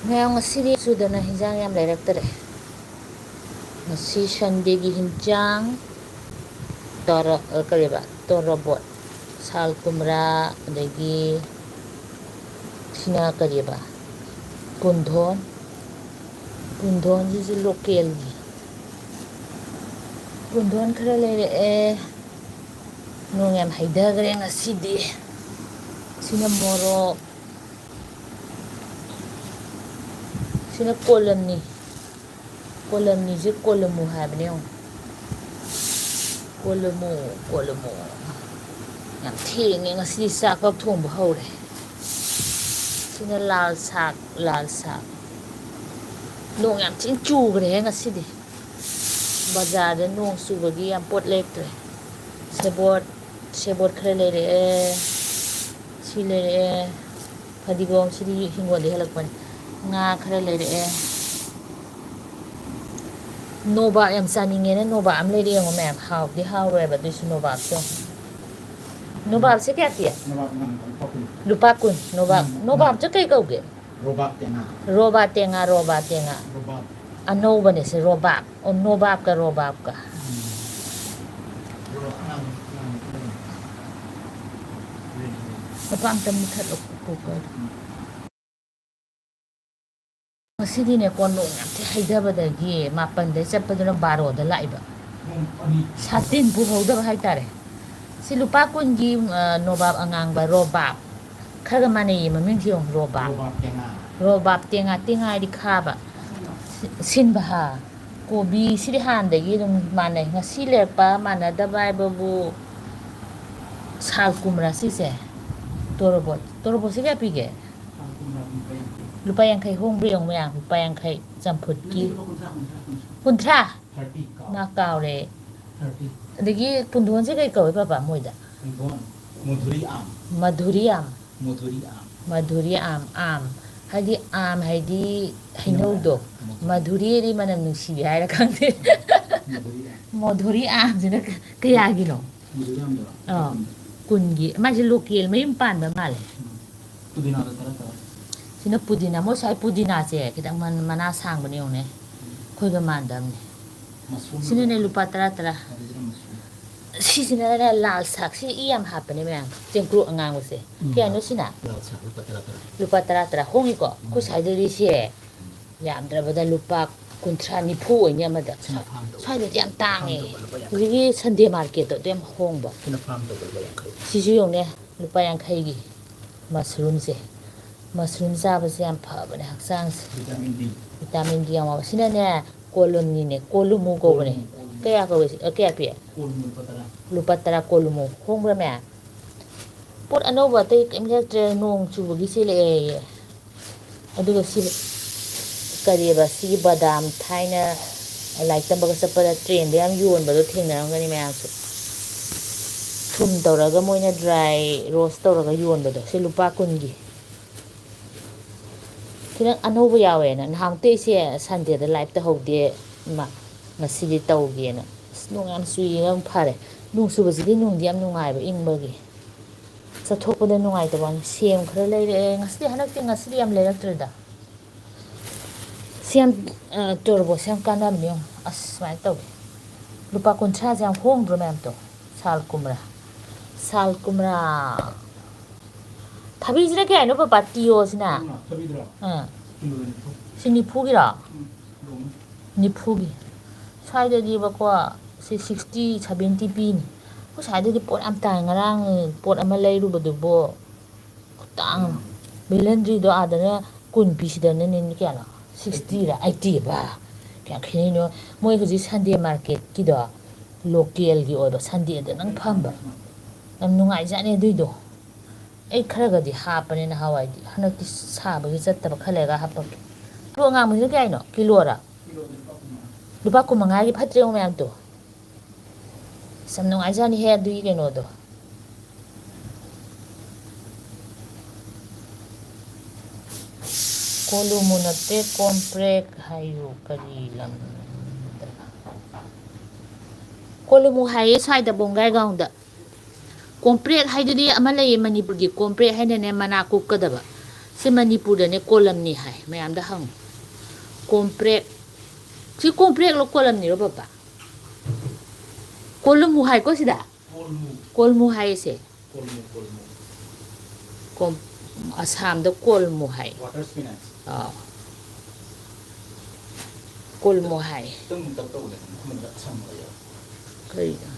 Ngayon ngasi sudah na hinjang yam lerak tere. Ngasi Sunday gi hinjang toro kaliba torobot sal kumra adagi sina kaliba pundhon ji local gi pundhon khara lere nong yam haidagre ngasi di sina morok sina kolam ni ji kolamu habne kolamu yam theng ngasi sak kap thong ba hore sina lal sak nong yam chin chu gre ngasi di bazar da nong su bagi yam pot lektre sebot khare lere si lere fadigom si hingol di halak pan nga khare lere noba yam saninge na noba am lere ngo mem haw di haw re ba du su noba so noba se kya tiya lupa kun noba cha kai kauge roba tenga anova ne se roba o noba ka napam tam that ko masidi ne kon no ngam te haidaba da gi mapan de chapaduna baro da laiba satin bu hoda hai tare si lupa kun gi nobab angang ba robab khaga mane yi maming thiong robab tenga di khaba sin ba ha kobi siri han de gi dum mane ngasi lepa mana da bai babu sal kumra si se torobot si kya pige lupa yang kai hong briong yang lupa yang kai jamput ki puntra na kaw re adagi pundhon se kai kaw papa moida madhuri am haidi hainaudo madhuri ri manam nusi hai ra khangde madhuri am jina kaya gilo kungi maji local mai pan ba male sina pudina mo sai pudina che kitang mana sang bani yong ne khoi ga mandam ne sina ne lupa tara si sina na lal sak si iyam hapane me jengkru angang mo se kya no sina lupa tara hongi ko ko sai de ri se yam dra bada lupa kuntra ni phu nya ma da sai de yam tang e ri Sunday market to dem hong ba si ju yong ne lupa yang khai gi mushroom zaba se yam pha bane haksang vitamin D ma sina ne koloni ne kolumu ko bane kaya ko kaya pi lupa tara kolumu hong ra me pot anova te kemja tre nong chu gi se le aduga si kariba si badam thaina like tamba sa para train de am yon ba do thengna ngani me asu thum tawraga moina dry roast tawraga yon ba do se lupa kungi kinang anova yawe na hang te se Sunday da live ta hode ma ngasi di tawge na nong am sui ngam phare nong su ba ji nong diam nungai ba ing ba gi sa thok da nungai ta ban sem khara lai re ngasi hanak te ngasi am le rak da siam torbo siam kanam nyong as mai to lupa kontra jam hong bro mem to sal kumra thabi jira ke no papa tio sina sini phugira ni phugi sai de di ba ko 60 70 pin ko sai de pot am tai ngarang pot ama lai ru ba du bo tang belandri do adana kun pi da ne ni kya la 60 ra 80 ba kya khini no moi huji Sunday market ki do local gi odo Sunday da nang phamba nam nungai jane dui do ai khara ga di ha pane na hawai di hanak ti sa ba gi chatta ba khale ga ha pa to nga mu ni kai no kilo ra lupa ko mangai gi phatre o mem to sam nungai jani he dui ge no do kolumu nate komprek hayu kari lam kolumu haye sai da bongai gaung da komprek hay di ama lay manipur gi komprek hay ne mana ku kadaba ꯁꯤ ꯃꯅꯤꯄꯨꯔꯗꯅꯦ ꯀꯣꯂꯝꯅꯤ ꯍꯥꯏ ꯃꯌꯥꯝꯗ ꯍꯪꯉꯨ ꯀꯣꯝꯄ꯭ꯔꯦꯛ ꯁꯤ ꯀꯣꯝꯄ꯭ꯔꯦꯛꯂꯣ ꯀꯣꯂꯝꯅꯤꯔꯣ papa ꯀꯣꯂꯨꯃꯨ ꯍꯥꯏꯀꯣ ꯁꯤꯗ ꯀꯣꯜꯃꯨ ꯍꯥꯏꯌꯦꯁꯦ ꯑꯁꯥꯝꯗ ꯀꯣꯜꯃꯨ ꯍꯥꯏ ꯀꯣꯜꯃꯨ ꯍꯥꯏ ꯀꯔꯤꯅꯣ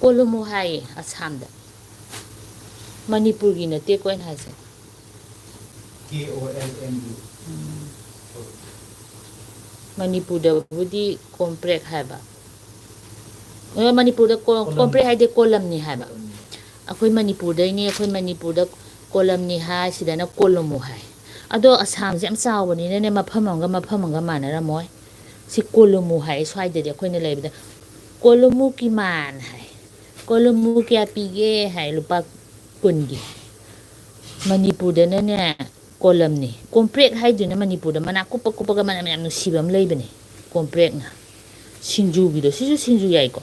ꯀꯣꯜꯂꯨꯃꯨ ꯍꯥꯏꯌꯦ ꯑꯁꯥꯝꯗ ꯃꯅꯤꯄꯨꯔꯒꯤ ꯅꯠꯇꯦꯀꯣ ꯑꯩꯅ ꯍꯥꯏꯁꯦ KOLMU ꯃꯅꯤꯄꯨꯔꯗꯕꯨꯗꯤ ꯀꯣꯝꯄ꯭ꯔꯦꯛ ꯍꯥꯏꯕ ꯃꯅꯤꯄꯨꯔꯗ ꯀꯣꯝꯄ꯭ꯔꯦꯛ ꯍꯥꯏꯗꯤ ꯀꯣꯂꯝꯅꯤ ꯍꯥꯏꯕ ꯑꯩꯈꯣꯏ ꯃꯅꯤꯄꯨꯔꯗꯩꯅꯤ ꯑꯩꯈꯣꯏ ꯃꯅꯤꯄꯨꯔꯗ ꯀꯣꯂꯝꯅꯤ ꯍꯥꯏ ꯁꯤꯗꯅ ꯀꯣꯂꯨꯃꯨ ꯍꯥꯏ ꯑꯗꯣ ꯑꯁꯥꯝꯁꯦ ꯌꯥꯝ ꯆꯥꯎꯕꯅꯤꯅꯅꯦ ꯃꯐꯝ ꯑꯃꯒ ꯃꯥꯟꯅꯔꯝꯃꯣꯏ ꯁꯤ ꯀꯣꯂꯨꯃꯨ ꯍꯥꯏ ꯁ꯭ꯋꯥꯏꯗꯗꯤ ꯑꯩꯈꯣꯏꯅ ꯂꯩꯕꯗ ꯀꯣꯂꯨꯃꯨ ꯀꯤꯃꯥꯟ ꯍꯥꯏ ꯀꯣꯂꯨꯃꯨ ꯀꯌꯥ ꯄꯤꯒꯦ ꯍꯥꯏ ꯂꯨꯄꯥ 10ꯒꯤ ꯃꯅꯤꯄꯨꯔꯗꯅꯅꯦ ꯀꯣꯂꯝꯅꯤ ꯀꯣꯝꯄ꯭ꯔꯦꯛ ꯍꯥꯏꯗꯨꯅ ꯃꯅꯤꯄꯨꯔꯗ ꯃꯅꯥ ꯀꯨꯞꯄ ꯃꯅꯝ ꯌꯥꯝ ꯅꯨꯡꯁꯤꯕ ꯑꯃ ꯂꯩꯕꯅꯦ ꯀꯣꯝꯄ꯭ꯔꯦꯛꯅ ꯁꯤꯡꯖꯨꯒꯤꯗꯣ ꯁꯤꯁꯨ ꯁꯤꯡꯖꯨ ꯌꯥꯏꯀꯣ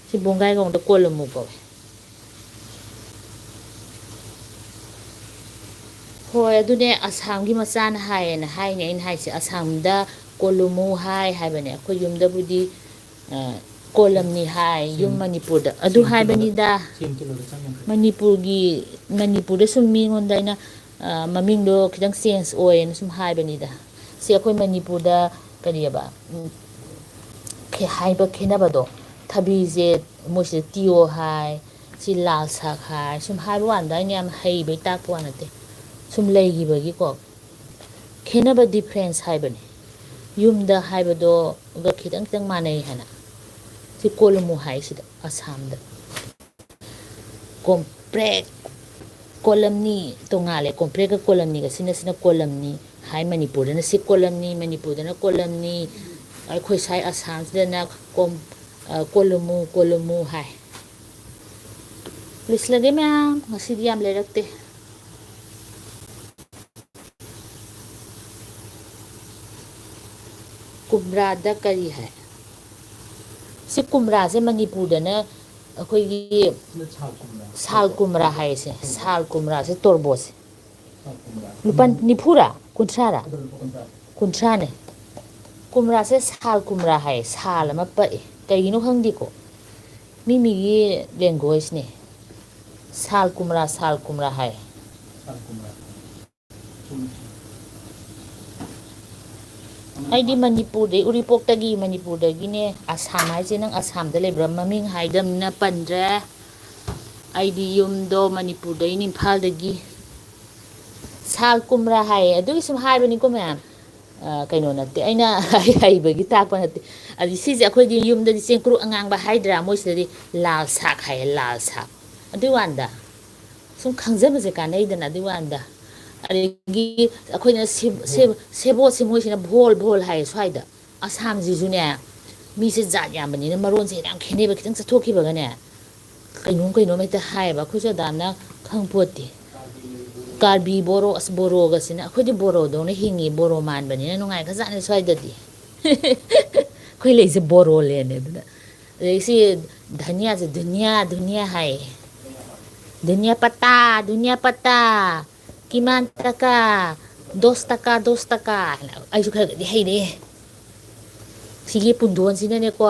ꯁꯤ ꯕꯣꯡꯒꯥꯏꯒꯥꯎꯗ ꯀꯣꯂꯨꯃꯨ ꯀꯧꯋꯦ ꯍꯣꯏ ꯑꯗꯨꯅꯦ ꯑꯁꯥꯝꯒꯤ ꯃꯆꯥꯅ ꯍꯥꯏꯌꯦꯅ ꯍꯥꯏꯅꯦ ꯑꯩꯅ ꯍꯥꯏꯁꯦ ꯑꯁꯥꯝꯗ ꯀꯣꯂꯨꯃꯨ ꯍꯥꯏꯕꯅꯦ ꯑꯩꯈꯣꯏ ꯌꯨꯝꯗꯕꯨꯗꯤ ꯀꯣꯂꯝꯅꯤ ꯍꯥꯏ ꯌꯨꯝ ꯃꯅꯤꯄꯨꯔꯗ ꯑꯗꯨ ꯍꯥꯏꯕꯅꯤꯗ ꯃꯅꯤꯄꯨꯔꯗ ꯁꯨꯝ ꯃꯤꯉꯣꯟꯗ ꯑꯩꯅ ꯃꯃꯤꯡꯗꯣ ꯈꯤꯇꯪ ꯆꯦꯟꯖ ꯑꯣꯏꯌꯦꯅ ꯁꯨꯝ ꯍꯥꯏꯕꯅꯤꯗ ꯁꯤ ꯑꯩꯈꯣꯏ ꯃꯅꯤꯄꯨꯔꯗ ꯀꯔꯤꯑꯕ ꯍꯥꯏꯕ ꯈꯦꯠꯅꯕꯗꯣ ꯊꯕꯤꯁꯦ ꯃꯣꯏꯁꯤꯗ ꯇꯤꯌꯣ ꯍꯥꯏ ꯁꯤ ꯂꯥꯜ ꯁꯥꯛ ꯍꯥꯏ ꯁꯨꯝ ꯍꯥꯏꯕ ꯋꯥꯅꯤꯗ ꯑꯩꯅ ꯌꯥꯝ ꯍꯩꯕꯩ ꯇꯥꯛꯄ ꯋꯥ ꯅꯠꯇꯦ ꯁꯨꯝ ꯂꯩꯈꯤꯕꯒꯤꯀꯣ ꯈꯦꯠꯅꯕ ꯗꯤꯐ꯭ꯔꯦꯟꯁ ꯍꯥꯏꯕꯅꯤ ꯌꯨꯝꯗ ꯍꯥꯏꯕꯗꯣꯒ ꯈꯤꯇꯪ ꯃꯥꯟꯅꯩ ꯍꯥꯏꯅ ꯁꯤ ꯀꯣꯂꯨꯃꯨ ꯍꯥꯏ ꯁꯤꯗ ꯑꯁꯥꯝꯗ ꯀꯣꯝꯄ꯭ꯔꯦꯛ ꯀꯣꯂꯝꯅꯤ ꯇꯣꯡꯉꯥꯜꯂꯦ ꯀꯣꯝꯄ꯭ꯔꯦꯛꯀ ꯀꯣꯂꯝꯅꯤꯒ ꯁꯤꯅ ꯀꯣꯂꯝꯅꯤ ꯍꯥꯏ ꯃꯅꯤꯄꯨꯔꯗꯅ ꯁꯤ ꯀꯣꯂꯝꯅꯤ ꯃꯅꯤꯄꯨꯔꯗꯅ ꯀꯣꯂꯝꯅꯤ ꯑꯩꯈꯣꯏ ꯁ꯭ꯋꯥꯏ ꯑꯁꯥꯝꯁꯤꯗꯅ ꯀꯣꯂꯨꯃꯨ ꯍꯥꯏ ꯂꯣꯏꯁꯤꯜꯂꯒꯦ ꯃꯌꯥꯝ ꯉꯁꯤꯗꯤ ꯌꯥꯝ ꯂꯩꯔꯛꯇꯦ ꯀꯨꯝꯕ꯭ꯔꯥꯗ ꯀꯔꯤ ꯍꯥꯏ ꯁꯤ ꯀꯨꯝꯕ꯭ꯔꯥꯁꯦ ꯃꯅꯤꯄꯨꯔꯗꯅ ꯑꯩꯈꯣꯏꯒꯤ ꯁꯥꯜ ꯀꯨꯝꯕ꯭ꯔꯥ ꯍꯥꯏꯁꯦ ꯁꯥꯜ ꯀꯨꯝꯕ꯭ꯔꯥꯁꯦ ꯇꯣꯔꯕꯣꯠꯁꯦ ꯂꯨꯄꯥ 40ꯔꯥ 30ꯔꯥ 30ꯅꯦ ꯀꯨꯝꯕ꯭ꯔꯥꯁꯦ ꯁꯥꯜ ꯀꯨꯝꯕ꯭ꯔꯥ ꯍꯥꯏꯌꯦ ꯁꯥꯜ ꯑꯃ ꯄꯛꯏ ꯀꯩꯒꯤꯅꯣ ꯈꯪꯗꯦꯀꯣ ꯃꯤꯒꯤ ꯂꯦꯡꯒ꯭ꯋꯦꯖꯅꯦ ꯁꯥꯜ ꯀꯨꯝꯕ꯭ꯔꯥ ꯍꯥꯏ ꯑꯩꯗꯤ ꯃꯅꯤꯄꯨꯔꯗꯩ ꯎꯔꯤꯄꯣꯛꯇꯒꯤ ꯃꯅꯤꯄꯨꯔꯗꯒꯤꯅꯦ ꯑꯁꯥꯝ ꯍꯥꯏꯁꯦ ꯅꯪ ꯑꯁꯥꯝꯗ ꯂꯩꯕ꯭ꯔꯥ ꯃꯃꯤꯡ ꯍꯥꯏꯗꯝꯅꯤꯅ ꯄꯟꯗ꯭ꯔꯦ ꯑꯩꯗꯤ ꯌꯨꯝꯗꯣ ꯃꯅꯤꯄꯨꯔꯗꯩꯅꯤ ꯏꯝꯐꯥꯜꯗꯒꯤ ꯁꯥꯜ ꯀꯨꯝꯕ꯭ꯔꯥ ꯍꯥꯏꯌꯦ ꯑꯗꯨꯒꯤ ꯁꯨꯝ ꯍꯥꯏꯕꯅꯤꯀꯣ ꯃꯌꯥꯝ ꯀꯩꯅꯣ ꯅꯠꯇꯦ ꯑꯩꯅ ꯍꯩꯕꯒꯤ ꯇꯥꯛꯄ ꯅꯠꯇꯦ ꯑꯗꯨ ꯁꯤꯁꯦ ꯑꯩꯈꯣꯏꯗꯤ ꯌꯨꯝꯗꯗꯤ ꯆꯦꯡꯀ꯭ꯔꯨꯞ ꯑꯉꯥꯡꯕ ꯍꯥꯏꯗ꯭ꯔꯥ ꯃꯣꯏꯁꯤꯗꯗꯤ ꯂꯥꯜ ꯁꯥꯛ ꯍꯥꯏꯌꯦ ꯂꯥꯜ ꯁꯥꯛ ꯑꯗꯨꯏ ꯋꯥꯅꯤꯗ ꯁꯨꯝ ꯈꯪꯖꯕꯁꯦ ꯀꯥꯟꯅꯩꯗꯅ ꯑꯗꯨꯏ ꯋꯥꯅꯤꯗ ꯑꯗꯒꯤ ꯑꯩꯈꯣꯏꯅ ꯁꯦꯕꯣꯠꯁꯦ ꯃꯣꯏꯁꯤꯅ ꯚꯣꯜ ꯍꯥꯏꯌꯦ ꯁ꯭ꯋꯥꯏꯗ ꯑꯁꯥꯝꯁꯤꯁꯨꯅꯦ ꯃꯤꯁꯦ ꯖꯥꯠ ꯌꯥꯝꯕꯅꯤꯅ ꯃꯔꯣꯟꯁꯦ ꯌꯥꯝ ꯈꯦꯠꯅꯩꯕ ꯈꯤꯇꯪ ꯆꯠꯊꯣꯛꯈꯤꯕꯒꯅꯦ ꯀꯩꯅꯣꯝ ꯍꯦꯛꯇ ꯍꯥꯏꯌꯦꯕ ꯑꯩꯈꯣꯏꯁꯨ ꯑꯗꯥꯝꯅ ꯈꯪꯄꯣꯠꯇꯦ ꯀꯥꯔꯕꯤ ꯕꯣꯔꯣ ꯑꯁ ꯕꯣꯔꯣꯒꯁꯤꯅ ꯑꯩꯈꯣꯏꯗꯤ ꯕꯣꯔꯣꯗꯧꯅ ꯍꯤꯡꯉꯤ ꯕꯣꯔꯣ ꯃꯥꯟꯕꯅꯤꯅ ꯅꯨꯡꯉꯥꯏꯈ꯭ꯔꯖꯥꯠꯅꯤ ꯁ꯭ꯋꯥꯏꯗꯗꯤ ꯑꯩꯈꯣꯏ ꯂꯩꯁꯦ ꯕꯣꯔꯣꯂꯦꯟꯅꯦ ꯑꯗꯨꯅ ꯑꯗꯩ ꯁꯤ ꯙꯅꯤꯌꯥꯁꯦ ꯙꯨꯅꯤꯌꯥ ꯍꯥꯏꯌꯦ ꯙꯨꯅꯤꯌꯥ ꯄꯠꯇꯥ ꯀꯤꯃꯥꯟ ꯇꯀꯥ ꯗꯣꯁ ꯇꯀꯥ ꯑꯩꯁꯨ ꯈꯔꯒꯗꯤ ꯍꯩꯔꯦ ꯁꯤꯒꯤ ꯄꯨꯟꯗꯣꯟꯁꯤꯅꯅꯦꯀꯣ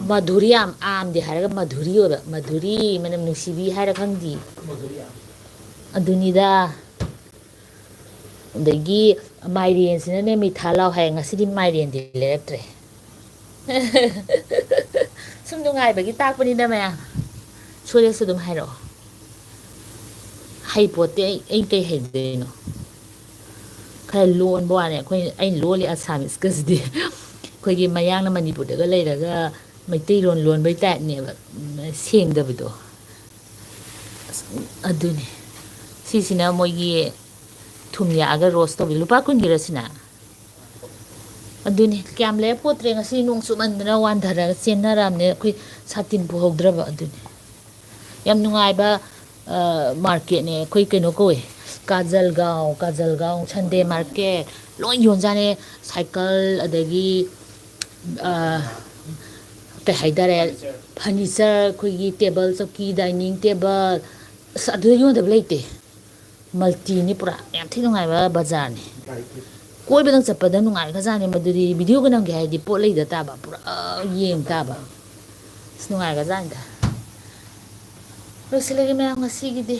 ꯃꯙꯨꯔꯤ ꯑꯥꯝꯗꯤ ꯍꯥꯏꯔꯒ ꯃꯙꯨꯔꯤ ꯑꯣꯏꯕ ꯃꯙꯨꯔꯤ ꯃꯅꯝ ꯅꯨꯡꯁꯤꯕꯤ ꯍꯥꯏꯔ ꯈꯪꯗꯦ ꯑꯗꯨꯅꯤꯗ ꯑꯗꯒꯤ ꯃꯥꯏꯔꯦꯟꯁꯤꯅꯅꯦ ꯃꯤꯊꯥ ꯂꯥꯎ ꯍꯥꯏ ꯉꯁꯤꯗꯤ ꯃꯥꯏꯔꯦꯟꯗꯤ ꯂꯩꯔꯛꯇ꯭ꯔꯦ ꯁꯨꯝ ꯅꯨꯡꯉꯥꯏꯕꯒꯤ ꯇꯥꯛꯄꯅꯤꯗ ꯃꯌꯥꯝ ꯁꯣꯏꯔꯁꯨ ꯑꯗꯨꯝ ꯍꯥꯏꯔꯛꯑꯣ ꯍꯩꯄꯣꯠꯇꯤ ꯑꯩ ꯀꯩ ꯍꯩꯗꯣꯏꯅꯣ ꯈꯔ ꯂꯣꯟꯕ ꯋꯥꯅꯦ ꯑꯩꯅ ꯂꯣꯜꯂꯤ ꯑꯁꯥꯃꯤꯁꯀꯁꯤꯗꯤ ꯑꯩꯈꯣꯏꯒꯤ ꯃꯌꯥꯡꯅ ꯃꯅꯤꯄꯨꯔꯗꯒ ꯂꯩꯔꯒ ꯃꯩꯇꯩꯔꯣꯟ ꯂꯣꯟꯕꯩ ꯇꯥꯏꯞꯅꯦꯕ ꯁꯦꯡꯗꯕꯗꯣ ꯑꯗꯨꯅꯤ ꯁꯤꯁꯤꯅ ꯃꯣꯏꯒꯤ ꯊꯨꯝ ꯌꯥꯛꯑꯒ ꯔꯣꯁ ꯇꯧꯕꯤ ꯂꯨꯄꯥ 10ꯒꯤꯔ ꯁꯤꯅ ꯑꯗꯨꯅꯤ ꯀꯌꯥꯝ ꯂꯩꯔꯛ ꯄꯣꯠꯇ꯭ꯔꯦ ꯉꯁꯤ ꯅꯣꯡ ꯆꯨꯃꯟꯗꯅ ꯋꯥꯟꯊꯔꯒ ꯆꯦꯟꯅꯔꯝꯅꯦ ꯑꯩꯈꯣꯏ ꯁꯥꯇꯤꯟ ꯄꯨꯍꯧꯗ꯭ꯔꯕ ꯑꯗꯨꯅꯤ ꯌꯥꯝ ꯅꯨꯡꯉꯥꯏꯕ ꯃꯥꯔꯀꯦꯠꯅꯦ ꯑꯩꯈꯣꯏ ꯀꯩꯅꯣ ꯀꯧꯋꯦ ꯀꯥꯖꯜꯒꯥꯎ ꯁꯟꯗꯦ ꯃꯥꯔꯀꯦꯠ ꯂꯣꯏ ꯌꯣꯟꯖꯥꯠꯅꯦ ꯁꯥꯏꯀꯜ ꯑꯗꯒꯤ ꯀꯩ ꯍꯥꯏꯇꯥꯔꯦ ꯐꯔꯅꯤꯆꯔ ꯑꯩꯈꯣꯏꯒꯤ ꯇꯦꯕꯜ ꯆꯧꯀꯤ ꯗꯥꯏꯅꯤꯡ ꯇꯦꯕꯜ ꯑꯁ ꯑꯗꯨꯗ ꯌꯣꯟꯗꯕ ꯂꯩꯇꯦ ꯃꯜꯇꯤꯅꯤ ꯄꯨꯔꯥ ꯌꯥꯝ ꯊꯤ ꯅꯨꯡꯉꯥꯏꯕ ꯕꯖꯥꯔꯅꯤ ꯀꯣꯏꯕꯗꯪ ꯆꯠꯄꯗ ꯅꯨꯡꯉꯥꯏꯒꯖꯥꯠꯅꯤ ꯃꯗꯨꯗꯤ ꯚꯤꯗꯤꯑꯣꯒ ꯅꯝꯒꯦ ꯍꯥꯏꯗꯤ ꯄꯣꯠ ꯂꯩꯗ ꯇꯥꯕ ꯄꯨꯔꯥ ꯌꯦꯡ ꯇꯥꯕ ꯑꯁ ꯅꯨꯡꯉꯥꯏꯒꯖꯥꯠꯅꯤꯗ ꯂꯣꯏꯁꯤꯜꯂꯒꯦ ꯃꯌꯥꯝ ꯉꯁꯤꯒꯤꯗꯤ